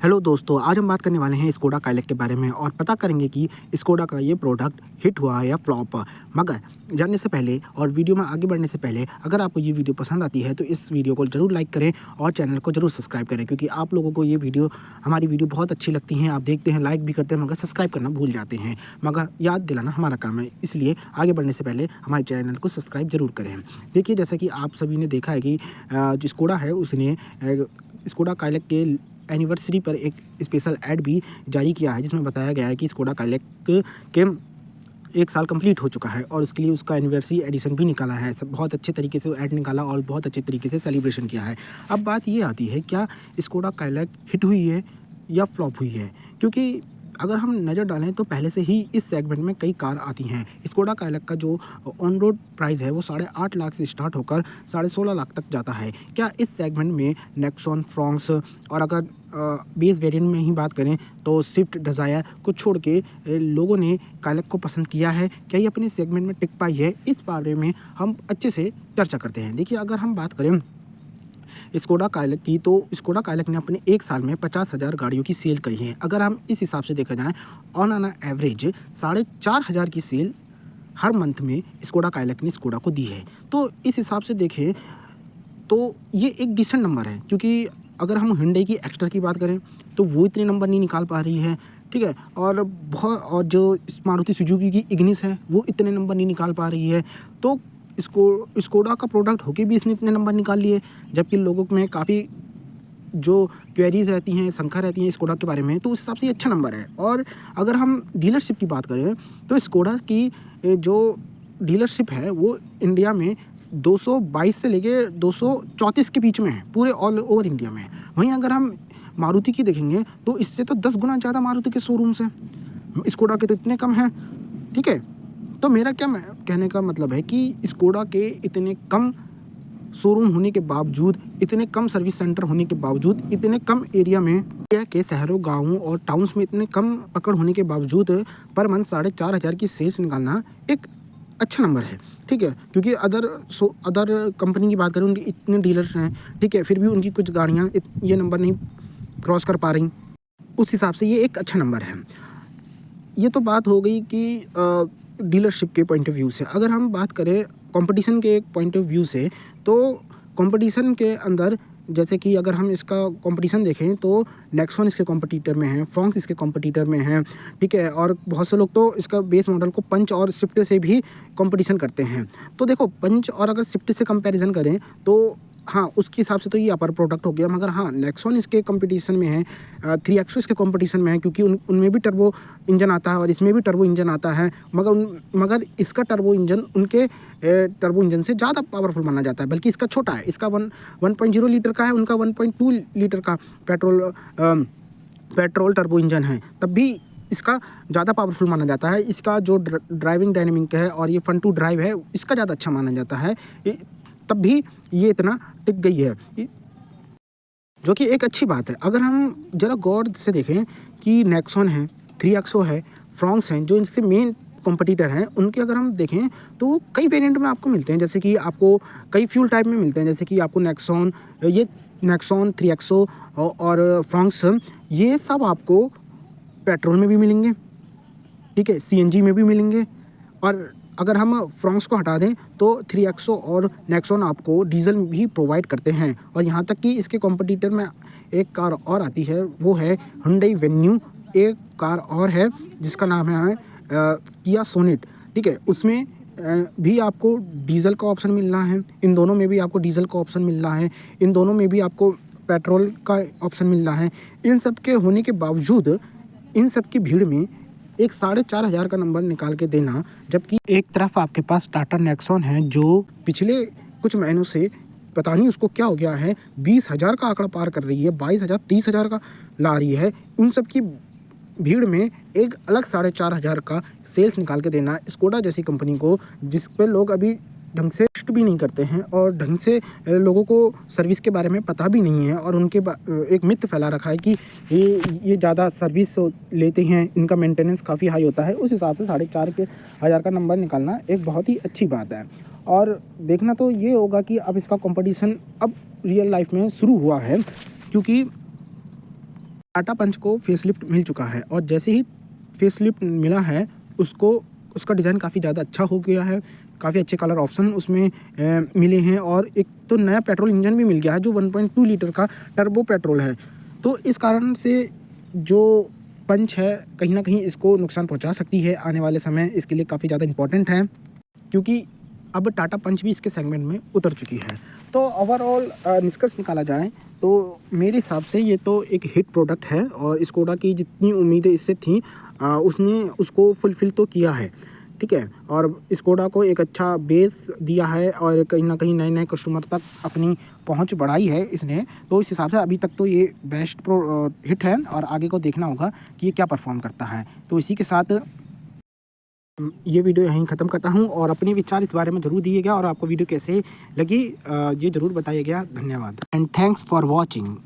Hello दोस्तों, आज हम बात करने वाले हैं स्कोडा काइलिक के बारे में और पता करेंगे कि स्कोडा का ये प्रोडक्ट हिट हुआ है या फ्लॉप। मगर जानने से पहले और वीडियो में आगे बढ़ने से पहले अगर आपको ये वीडियो पसंद आती है तो इस वीडियो को ज़रूर लाइक करें और चैनल को ज़रूर सब्सक्राइब करें, क्योंकि आप लोगों को ये हमारी वीडियो बहुत अच्छी लगती हैं। आप देखते हैं, लाइक भी करते हैं, मगर सब्सक्राइब करना भूल जाते हैं। मगर याद दिलाना हमारा काम है, इसलिए आगे बढ़ने से पहले हमारे चैनल को सब्सक्राइब ज़रूर करें। देखिए, जैसा कि आप सभी ने देखा है कि जो स्कोडा है उसने स्कोडा काइलिक के एनिवर्सरी पर एक स्पेशल ऐड भी जारी किया है, जिसमें बताया गया है कि स्कोडा काइलिक के 1 साल कंप्लीट हो चुका है और उसके लिए उसका एनिवर्सरी एडिशन भी निकाला है। सब बहुत अच्छे तरीके से वो ऐड निकाला और बहुत अच्छे तरीके से सेलिब्रेशन किया है। अब बात ये आती है, क्या स्कोडा काइलिक हिट हुई है या फ्लॉप हुई है? क्योंकि अगर हम नज़र डालें तो पहले से ही इस सेगमेंट में कई कार आती हैं। स्कोडा काइलिक का जो ऑन रोड प्राइस है वो 8.5 लाख से स्टार्ट होकर 16.5 लाख तक जाता है। क्या इस सेगमेंट में नेक्सॉन, फ्रॉन्क्स और अगर बेस वेरिएंट में ही बात करें तो स्विफ्ट डिज़ायर को छोड़ के लोगों ने काइलिक को पसंद किया है? क्या ये अपने सेगमेंट में टिक पाई है? इस बारे में हम अच्छे से चर्चा करते हैं। देखिए, अगर हम बात करें स्कोडा काइलिक की, तो स्कोडा काइलिक ने अपने 1 साल में 50,000 गाड़ियों की सेल करी है। अगर हम इस हिसाब से देखा जाए, ऑन एन एवरेज 4,500 की सेल हर मंथ में स्कोडा काइलिक ने स्कोडा को दी है। तो इस हिसाब से देखें तो ये एक डिसेंट नंबर है, क्योंकि अगर हम हुंडई की एक्स्ट्रा की बात करें तो वो इतने नंबर नहीं निकाल पा रही है, ठीक है। और जो मारुति सुजुकी की इग्निस है वो इतने नंबर नहीं निकाल पा रही है। तो स्कोडा का प्रोडक्ट होके भी इसने इतने नंबर निकाल लिए, जबकि लोगों में काफ़ी जो क्वेरीज रहती हैं, शंका रहती है स्कोडा के बारे में, तो उस हिसाब से ये अच्छा नंबर है। और अगर हम डीलरशिप की बात करें तो स्कोडा की जो डीलरशिप है वो इंडिया में 222 से लेके 234 के बीच में है, पूरे ऑल ओवर इंडिया में। वहीं अगर हम मारुति की देखेंगे तो इससे तो 10 गुना ज़्यादा मारुति के शोरूम्स हैं, स्कोडा के तो इतने कम हैं, ठीक है। तो मेरा कहने का मतलब है कि स्कोडा के इतने कम शोरूम होने के बावजूद, इतने कम सर्विस सेंटर होने के बावजूद, इतने कम एरिया में, इंडिया के शहरों, गाँवों और टाउन्स में इतने कम पकड़ होने के बावजूद पर मंथ 4,500 की सेल्स निकालना एक अच्छा नंबर है, ठीक है। क्योंकि अदर कंपनी की बात करें, उनके इतने डीलर्स हैं, ठीक है, फिर भी उनकी कुछ गाड़ियाँ ये नंबर नहीं क्रॉस कर पा रही। उस हिसाब से ये एक अच्छा नंबर है। ये तो बात हो गई कि डीलरशिप के पॉइंट ऑफ व्यू से। अगर हम बात करें कंपटीशन के पॉइंट ऑफ व्यू से, तो कंपटीशन के अंदर जैसे कि अगर हम इसका कंपटीशन देखें तो नेक्सॉन इसके कॉम्पिटिटर में है, फ्रॉन्क्स इसके कॉम्पिटिटर में है, ठीक है। और बहुत से लोग तो इसका बेस मॉडल को पंच और स्विफ्ट से भी कंपटीशन करते हैं। तो देखो, पंच और अगर स्विफ्ट से कंपैरिजन करें तो हाँ, उसके हिसाब से तो ये अपर प्रोडक्ट हो गया। मगर हाँ, नेक्सॉन इसके कंपटीशन में है, 3XO इसके कंपटीशन में है, क्योंकि उनमें भी टर्बो इंजन आता है और इसमें भी टर्बो इंजन आता है। मगर इसका टर्बो इंजन उनके टर्बो इंजन से ज़्यादा पावरफुल माना जाता है, बल्कि इसका छोटा है। इसका 1.0 लीटर का है, उनका 1.2 लीटर का पेट्रोल टर्बो इंजन है, तब भी इसका ज़्यादा पावरफुल माना जाता है। इसका जो ड्राइविंग डायनेमिक है और ये फन टू ड्राइव है, इसका ज़्यादा अच्छा माना जाता है, तब भी ये इतना टिक गई है, जो कि एक अच्छी बात है। अगर हम ज़रा गौर से देखें कि नेक्सॉन है, 3XO है, फ्रॉन्क्स हैं, जो इनके मेन कॉम्पिटिटर हैं, उनके अगर हम देखें तो कई वेरिएंट में आपको मिलते हैं। जैसे कि आपको कई फ्यूल टाइप में मिलते हैं, जैसे कि आपको नेक्सॉन 3XO और फ्रॉन्क्स, ये सब आपको पेट्रोल में भी मिलेंगे, ठीक है, CNG में भी मिलेंगे। और अगर हम फ्रॉन्क्स को हटा दें तो 3XO और नेक्सॉन आपको डीजल भी प्रोवाइड करते हैं। और यहाँ तक कि इसके कॉम्पिटिटर में एक कार और आती है, वो है हुंडई वेन्यू। एक कार और है जिसका नाम है किया सोनेट, ठीक है, उसमें भी आपको डीजल का ऑप्शन मिल रहा है। इन दोनों में भी आपको डीजल का ऑप्शन मिल रहा है, इन दोनों में भी आपको पेट्रोल का ऑप्शन मिल रहा है। इन सब के होने के बावजूद, इन सब की भीड़ में एक 4,500 का नंबर निकाल के देना, जबकि एक तरफ आपके पास टाटा नेक्सॉन है जो पिछले कुछ महीनों से पता नहीं उसको क्या हो गया है, 20,000 का आंकड़ा पार कर रही है, 22,000, 30,000 का ला रही है। उन सब की भीड़ में एक अलग 4,500 का सेल्स निकाल के देना स्कोडा जैसी कंपनी को, जिस पे लोग अभी ढंग से टेस्ट भी नहीं करते हैं और ढंग से लोगों को सर्विस के बारे में पता भी नहीं है। और उनके एक मिथ फैला रखा है कि ये ज़्यादा सर्विस लेते हैं, इनका मेंटेनेंस काफ़ी हाई होता है। उस हिसाब से 4,500 का नंबर निकालना एक बहुत ही अच्छी बात है। और देखना तो ये होगा कि अब इसका कंपटीशन अब रियल लाइफ में शुरू हुआ है, क्योंकि टाटा पंच को फेसलिफ्ट मिल चुका है और जैसे ही फेसलिफ्ट मिला है उसको उसका डिज़ाइन काफ़ी ज़्यादा अच्छा हो गया है, काफ़ी अच्छे कलर ऑप्शन उसमें मिले हैं और एक तो नया पेट्रोल इंजन भी मिल गया है जो 1.2 लीटर का टर्बो पेट्रोल है। तो इस कारण से जो पंच है कहीं ना कहीं इसको नुकसान पहुंचा सकती है आने वाले समय, इसके लिए काफ़ी ज़्यादा इंपॉर्टेंट है क्योंकि अब टाटा पंच भी इसके सेगमेंट में उतर चुकी है। तो ओवरऑल निष्कर्ष निकाला जाए तो मेरे हिसाब से ये तो एक हिट प्रोडक्ट है और स्कोडा की जितनी उम्मीदें इससे थी उसने उसको फुलफ़िल तो किया है, ठीक है। और स्कोडा को एक अच्छा बेस दिया है और कहीं ना कहीं नए नए कस्टमर तक अपनी पहुंच बढ़ाई है इसने। तो इस हिसाब से अभी तक तो ये बेस्ट हिट है और आगे को देखना होगा कि ये क्या परफॉर्म करता है। तो इसी के साथ ये वीडियो यहीं ख़त्म करता हूँ और अपने विचार इस बारे में ज़रूर दिएगा और आपको वीडियो कैसे लगी ये ज़रूर बताइएगा। धन्यवाद एंड थैंक्स फॉर वॉचिंग।